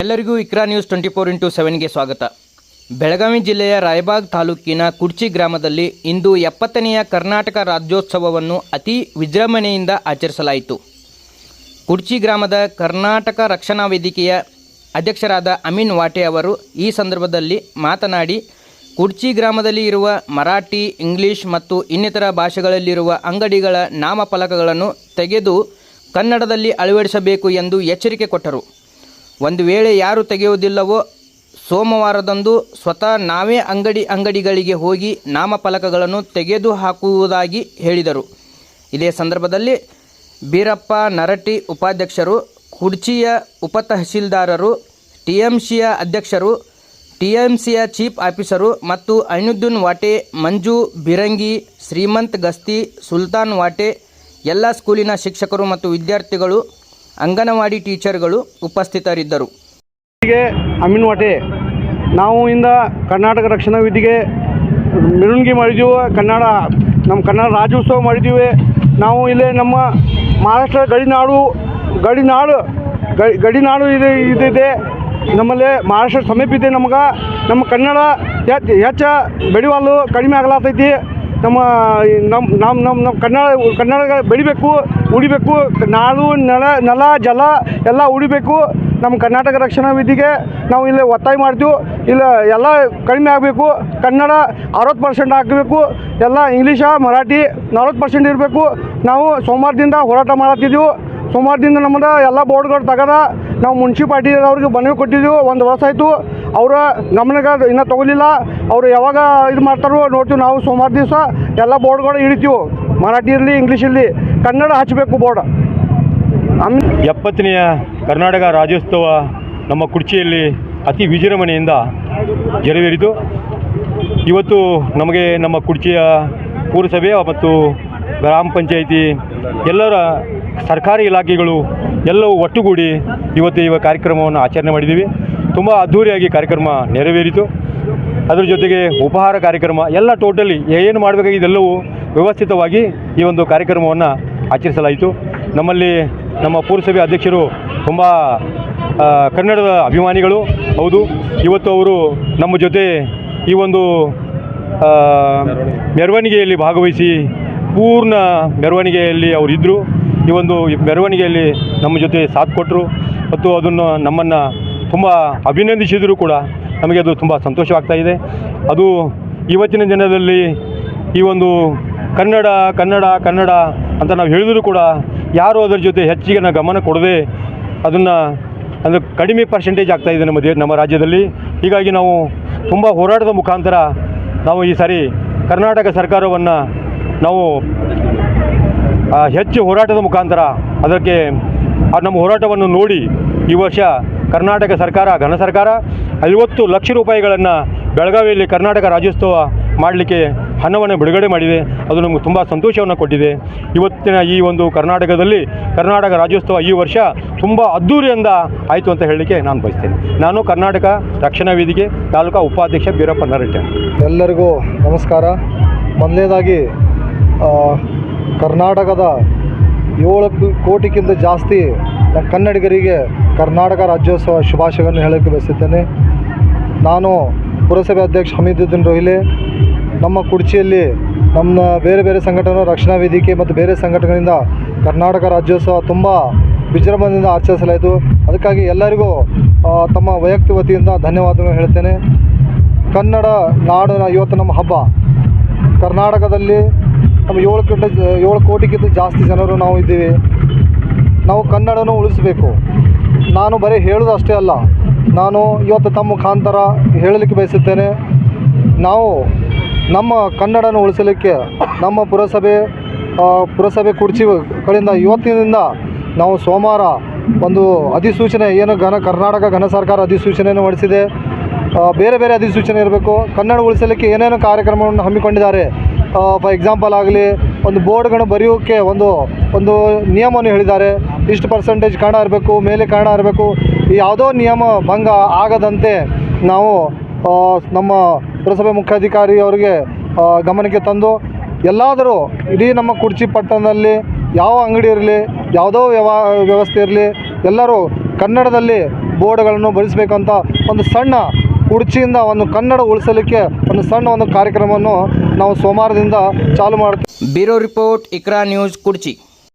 ಎಲ್ಲರಿಗೂ ಇಕ್ರಾ ನ್ಯೂಸ್ 24x7ಗೆ ಸ್ವಾಗತ. ಬೆಳಗಾವಿ ಜಿಲ್ಲೆಯ ರಾಯಬಾಗ್ ತಾಲೂಕಿನ ಕುಡ್ಚಿ ಗ್ರಾಮದಲ್ಲಿ ಇಂದು 70ನೆಯ ಕರ್ನಾಟಕ ರಾಜ್ಯೋತ್ಸವವನ್ನು ಅತಿ ವಿಜೃಂಭಣೆಯಿಂದ ಆಚರಿಸಲಾಯಿತು. ಕುಡ್ಚಿ ಗ್ರಾಮದ ಕರ್ನಾಟಕ ರಕ್ಷಣಾ ವೇದಿಕೆಯ ಅಧ್ಯಕ್ಷರಾದ ಅಮೀನ್ ವಾಟೆ ಅವರು ಈ ಸಂದರ್ಭದಲ್ಲಿ ಮಾತನಾಡಿ, ಕುಡ್ಚಿ ಗ್ರಾಮದಲ್ಲಿ ಇರುವ ಮರಾಠಿ, ಇಂಗ್ಲಿಷ್ ಮತ್ತು ಇನ್ನಿತರ ಭಾಷೆಗಳಲ್ಲಿರುವ ಅಂಗಡಿಗಳ ನಾಮಫಲಕಗಳನ್ನು ತೆಗೆದು ಕನ್ನಡದಲ್ಲಿ ಅಳವಡಿಸಬೇಕು ಎಂದು ಎಚ್ಚರಿಕೆ ಕೊಟ್ಟರು. ಒಂದು ವೇಳೆ ಯಾರು ತೆಗೆಯುವುದಿಲ್ಲವೋ ಸೋಮವಾರದಂದು ಸ್ವತಃ ನಾವೇ ಅಂಗಡಿಗಳಿಗೆ ಹೋಗಿ ನಾಮಫಲಕಗಳನ್ನು ತೆಗೆದು ಹಾಕುವುದಾಗಿ ಹೇಳಿದರು. ಇದೇ ಸಂದರ್ಭದಲ್ಲಿ ಬೀರಪ್ಪ ನರಟಿ ಉಪಾಧ್ಯಕ್ಷರು, ಕುಡ್ಚಿಯ ಉಪತಹಸೀಲ್ದಾರರು, ಟಿಎಂಸಿಯ ಅಧ್ಯಕ್ಷರು, ಟಿಎಂಸಿಯ ಚೀಫ್ ಆಫೀಸರು ಮತ್ತು ಐನುದ್ದೀನ್ ವಾಟೆ, ಮಂಜು ಬಿರಂಗಿ, ಶ್ರೀಮಂತ್ ಗಸ್ತಿ, ಸುಲ್ತಾನ್ ವಾಟೆ, ಎಲ್ಲ ಸ್ಕೂಲಿನ ಶಿಕ್ಷಕರು ಮತ್ತು ವಿದ್ಯಾರ್ಥಿಗಳು, ಅಂಗನವಾಡಿ ಟೀಚರ್ಗಳು ಉಪಸ್ಥಿತರಿದ್ದರು. ಅಮೀನ್ ವಾಟೆ, ನಾವು ಇಂದ ಕರ್ನಾಟಕ ರಕ್ಷಣಾ ವೇದಿಕೆ ಮೆರವಣಿಗೆ ಮಾಡಿದ್ದೀವಿ. ನಮ್ಮ ಕನ್ನಡ ರಾಜ್ಯೋತ್ಸವ ಮಾಡಿದ್ದೀವಿ. ನಾವು ಇಲ್ಲೇ ನಮ್ಮ ಮಹಾರಾಷ್ಟ್ರ ಗಡಿನಾಡು ಇದಿದೆ. ನಮ್ಮಲ್ಲಿ ಮಹಾರಾಷ್ಟ್ರ ಸಮೀಪ ಇದೆ. ನಮ್ಮ ಕನ್ನಡ ಹೆಚ್ಚು ಬೆಳೆವಲ್ಲು, ಕಡಿಮೆ ಆಗಲಾತೈತಿ. ನಮ್ಮ ಕನ್ನಡ ಬೆಳಿಬೇಕು, ಉಳಿಬೇಕು. ನಾಡು ನೆಲ ಜಲ ಎಲ್ಲ ಉಳಿಬೇಕು. ನಮ್ಮ ಕರ್ನಾಟಕ ರಕ್ಷಣಾ ವೇದಿಕೆ ನಾವು ಇಲ್ಲಿ ಒತ್ತಾಯ ಮಾಡ್ತೀವಿ. ಇಲ್ಲ ಎಲ್ಲ ಕಡಿಮೆ ಆಗಬೇಕು. ಕನ್ನಡ 60% ಹಾಕಬೇಕು. ಎಲ್ಲ ಇಂಗ್ಲೀಷ ಮರಾಠಿ 40% ಇರಬೇಕು. ನಾವು ಸೋಮವಾರದಿಂದ ಹೋರಾಟ ಮಾಡತ್ತಿದ್ದೀವಿ. ಸೋಮವಾರದಿಂದ ನಮ್ಮದು ಎಲ್ಲ ಬೋರ್ಡ್ಗಳು ತೆಗೆದ ನಾವು ಮುನ್ಸಿಪಾಲ್ಟಿ ಅವ್ರಿಗೆ ಮನವಿ ಕೊಟ್ಟಿದ್ದೀವಿ. 1 ವರ್ಷ ಆಯಿತು. ಅವರು ಗಮನಕ್ಕೆ ಇನ್ನೂ ತೊಗೊಲಿಲ್ಲ. ಅವರು ಯಾವಾಗ ಇದು ಮಾಡ್ತಾರೋ ನೋಡ್ತೀವಿ. ನಾವು ಸೋಮವಾರ ದಿವಸ ಎಲ್ಲ ಬೋರ್ಡ್ಗಳು ಹಿಡಿತೀವಿ. ಮರಾಠಿ ಇರಲಿ, ಇಂಗ್ಲೀಷ್ ಇರಲಿ, ಕನ್ನಡ ಹಚ್ಚಬೇಕು ಬೋರ್ಡ್. 70ನೆಯ ಕರ್ನಾಟಕ ರಾಜ್ಯೋತ್ಸವ ನಮ್ಮ ಕುಡ್ಚಿಯಲ್ಲಿ ಅತಿ ವಿಜೃಂಭಣೆಯಿಂದ ನೆರವೇರಿತು. ಇವತ್ತು ನಮಗೆ ನಮ್ಮ ಕುಡ್ಚಿಯ ಪುರಸಭೆ ಮತ್ತು ಗ್ರಾಮ ಪಂಚಾಯಿತಿ ಎಲ್ಲರ ಸರ್ಕಾರಿ ಇಲಾಖೆಗಳು ಎಲ್ಲವೂ ಒಟ್ಟುಗೂಡಿ ಇವತ್ತು ಈ ಕಾರ್ಯಕ್ರಮವನ್ನು ಆಚರಣೆ ಮಾಡಿದ್ದೀವಿ. ತುಂಬ ಅದ್ಧೂರಿಯಾಗಿ ಕಾರ್ಯಕ್ರಮ ನೆರವೇರಿತು. ಅದರ ಜೊತೆಗೆ ಉಪಹಾರ ಕಾರ್ಯಕ್ರಮ ಎಲ್ಲ ಟೋಟಲಿ ಏನು ಮಾಡಬೇಕಾಗಿದ್ದೆಲ್ಲವೂ ವ್ಯವಸ್ಥಿತವಾಗಿ ಈ ಒಂದು ಕಾರ್ಯಕ್ರಮವನ್ನು ಆಚರಿಸಲಾಯಿತು. ನಮ್ಮಲ್ಲಿ ನಮ್ಮ ಪುರಸಭೆ ಅಧ್ಯಕ್ಷರು ತುಂಬ ಕನ್ನಡದ ಅಭಿಮಾನಿಗಳು ಹೌದು. ಇವತ್ತು ಅವರು ನಮ್ಮ ಜೊತೆ ಈ ಒಂದು ಮೆರವಣಿಗೆಯಲ್ಲಿ ಭಾಗವಹಿಸಿ ಪೂರ್ಣ ಮೆರವಣಿಗೆಯಲ್ಲಿ ಅವರಿದ್ದರು. ಈ ಒಂದು ಮೆರವಣಿಗೆಯಲ್ಲಿ ನಮ್ಮ ಜೊತೆ ಸಾಥ್ ಕೊಟ್ಟರು ಮತ್ತು ಅದನ್ನು ನಮ್ಮನ್ನು ತುಂಬ ಅಭಿನಂದಿಸಿದರೂ ಕೂಡ ನಮಗೆ ಅದು ತುಂಬ ಸಂತೋಷವಾಗ್ತಾಯಿದೆ. ಅದು ಇವತ್ತಿನ ದಿನದಲ್ಲಿ ಈ ಒಂದು ಕನ್ನಡ ಅಂತ ನಾವು ಹೇಳಿದರೂ ಕೂಡ ಯಾರೂ ಅದರ ಜೊತೆ ಹೆಚ್ಚಿನ ಗಮನ ಕೊಡದೆ ಅದನ್ನು ಕಡಿಮೆ ಪರ್ಸೆಂಟೇಜ್ ಆಗ್ತಾಯಿದೆ ನಮ್ಮ ರಾಜ್ಯದಲ್ಲಿ. ಹೀಗಾಗಿ ನಾವು ತುಂಬ ಹೋರಾಟದ ಮುಖಾಂತರ ನಾವು ಈ ಸಾರಿ ಕರ್ನಾಟಕ ಸರ್ಕಾರವನ್ನು ನಾವು ಹೆಚ್ಚು ಹೋರಾಟದ ಮುಖಾಂತರ ಅದಕ್ಕೆ ನಮ್ಮ ಹೋರಾಟವನ್ನು ನೋಡಿ ಈ ವರ್ಷ ಕರ್ನಾಟಕ ಸರ್ಕಾರ, ಘನ ಸರ್ಕಾರ 50 ಲಕ್ಷ ರೂಪಾಯಿಗಳನ್ನು ಬೆಳಗಾವಿಯಲ್ಲಿ ಕರ್ನಾಟಕ ರಾಜ್ಯೋತ್ಸವ ಮಾಡಲಿಕ್ಕೆ ಹಣವನ್ನು ಬಿಡುಗಡೆ ಮಾಡಿದೆ. ಅದು ನಮಗೆ ತುಂಬ ಸಂತೋಷವನ್ನು ಕೊಟ್ಟಿದೆ. ಇವತ್ತಿನ ಈ ಒಂದು ಕರ್ನಾಟಕದಲ್ಲಿ ಕರ್ನಾಟಕ ರಾಜ್ಯೋತ್ಸವ ಈ ವರ್ಷ ತುಂಬ ಅದ್ಧೂರಿಯಿಂದ ಆಯಿತು ಅಂತ ಹೇಳಲಿಕ್ಕೆ ನಾನು ಬಯಸ್ತೇನೆ. ನಾನು ಕರ್ನಾಟಕ ರಕ್ಷಣಾ ವೇದಿಕೆ ತಾಲೂಕಾ ಉಪಾಧ್ಯಕ್ಷ ಬೀರಪ್ಪ ನರಟಿ. ಎಲ್ಲರಿಗೂ ನಮಸ್ಕಾರ. ಮೊದಲನೇದಾಗಿ ಕರ್ನಾಟಕದ 7 ಕೋಟಿಗಿಂತ ಜಾಸ್ತಿ ಕನ್ನಡಿಗರಿಗೆ ಕರ್ನಾಟಕ ರಾಜ್ಯೋತ್ಸವ ಶುಭಾಶಯಗಳನ್ನು ಹೇಳೋಕ್ಕೆ ಬಯಸುತ್ತೇನೆ. ನಾನು ಪುರಸಭೆ ಅಧ್ಯಕ್ಷ ಹಮೀದುದ್ದೀನ್ ರೋಹಿಲೆ. ನಮ್ಮ ಕುಡ್ಚಿಯಲ್ಲಿ ನಮ್ಮ ಬೇರೆ ಬೇರೆ ಸಂಘಟನೆ, ರಕ್ಷಣಾ ವೇದಿಕೆ ಮತ್ತು ಬೇರೆ ಸಂಘಟನೆಗಳಿಂದ ಕರ್ನಾಟಕ ರಾಜ್ಯೋತ್ಸವ ತುಂಬ ವಿಜೃಂಭಣೆಯಿಂದ ಆಚರಿಸಲಾಯಿತು. ಅದಕ್ಕಾಗಿ ಎಲ್ಲರಿಗೂ ತಮ್ಮ ವೈಯಕ್ತಿಕ ವತಿಯಿಂದ ಧನ್ಯವಾದಗಳನ್ನು ಹೇಳ್ತೇನೆ. ಕನ್ನಡ ನಾಡಿನ ಇವತ್ತು ನಮ್ಮ ಹಬ್ಬ. ಕರ್ನಾಟಕದಲ್ಲಿ ನಮ್ಮ 7 ಕೋಟಿಗಿಂತ ಜಾಸ್ತಿ ಜನರು ನಾವು ಇದ್ದೀವಿ. ನಾವು ಕನ್ನಡನೂ ಉಳಿಸಬೇಕು. ನಾನು ಬರೀ ಹೇಳೋದು ಅಷ್ಟೇ ಅಲ್ಲ, ನಾನು ಇವತ್ತು ತಮ್ಮ ಮುಖಾಂತರ ಹೇಳಲಿಕ್ಕೆ ಬಯಸುತ್ತೇನೆ. ನಾವು ನಮ್ಮ ಕನ್ನಡನ ಉಳಿಸಲಿಕ್ಕೆ ನಮ್ಮ ಪುರಸಭೆ ಕುಡ್ಚಿ ಕಡೆಯಿಂದ ಇವತ್ತಿನಿಂದ ನಾವು ಸೋಮವಾರ ಒಂದು ಅಧಿಸೂಚನೆ ಏನು ಕರ್ನಾಟಕ ಘನ ಸರ್ಕಾರ ಅಧಿಸೂಚನೆಯನ್ನು ಹೊರಡಿಸಿದೆ. ಬೇರೆ ಬೇರೆ ಅಧಿಸೂಚನೆ ಇರಬೇಕು. ಕನ್ನಡ ಉಳಿಸಲಿಕ್ಕೆ ಏನೇನು ಕಾರ್ಯಕ್ರಮವನ್ನು ಹಮ್ಮಿಕೊಂಡಿದ್ದಾರೆ. ಫಾರ್ ಎಕ್ಸಾಂಪಲ್ ಆಗಲಿ, ಒಂದು ಬೋರ್ಡ್ಗಳನ್ನು ಬರೆಯೋಕ್ಕೆ ಒಂದು ನಿಯಮವನ್ನು ಹೇಳಿದ್ದಾರೆ. ಇಷ್ಟು ಪರ್ಸೆಂಟೇಜ್ ಕನ್ನಡ ಇರಬೇಕು, ಮೇಲೆ ಕನ್ನಡ ಇರಬೇಕು. ಯಾವುದೋ ನಿಯಮ ಭಂಗ ಆಗದಂತೆ ನಾವು ನಮ್ಮ ಪುರಸಭೆ ಮುಖ್ಯಾಧಿಕಾರಿ ಅವರಿಗೆ ಗಮನಕ್ಕೆ ತಂದು ಎಲ್ಲಾದರೂ ಇಡೀ ನಮ್ಮ ಕುಡ್ಚಿ ಪಟ್ಟಣದಲ್ಲಿ ಯಾವ ಅಂಗಡಿ ಇರಲಿ, ಯಾವುದೋ ವ್ಯವಸ್ಥೆ ಇರಲಿ, ಎಲ್ಲರೂ ಕನ್ನಡದಲ್ಲಿ ಬೋರ್ಡ್ಗಳನ್ನು ಬಳಸಬೇಕಂತ ಒಂದು ಸಣ್ಣ ಕುರ್ಚಿಯಿಂದ ಒಂದು ಕನ್ನಡ ಉಳಿಸಲಿಕ್ಕೆ ಒಂದು ಸಣ್ಣ ಒಂದು ಕಾರ್ಯಕ್ರಮವನ್ನು ನಾವು ಸೋಮವಾರದಿಂದ ಚಾಲು ಮಾಡ್ತೀವಿ. Bureau report Iqra news Kudachi.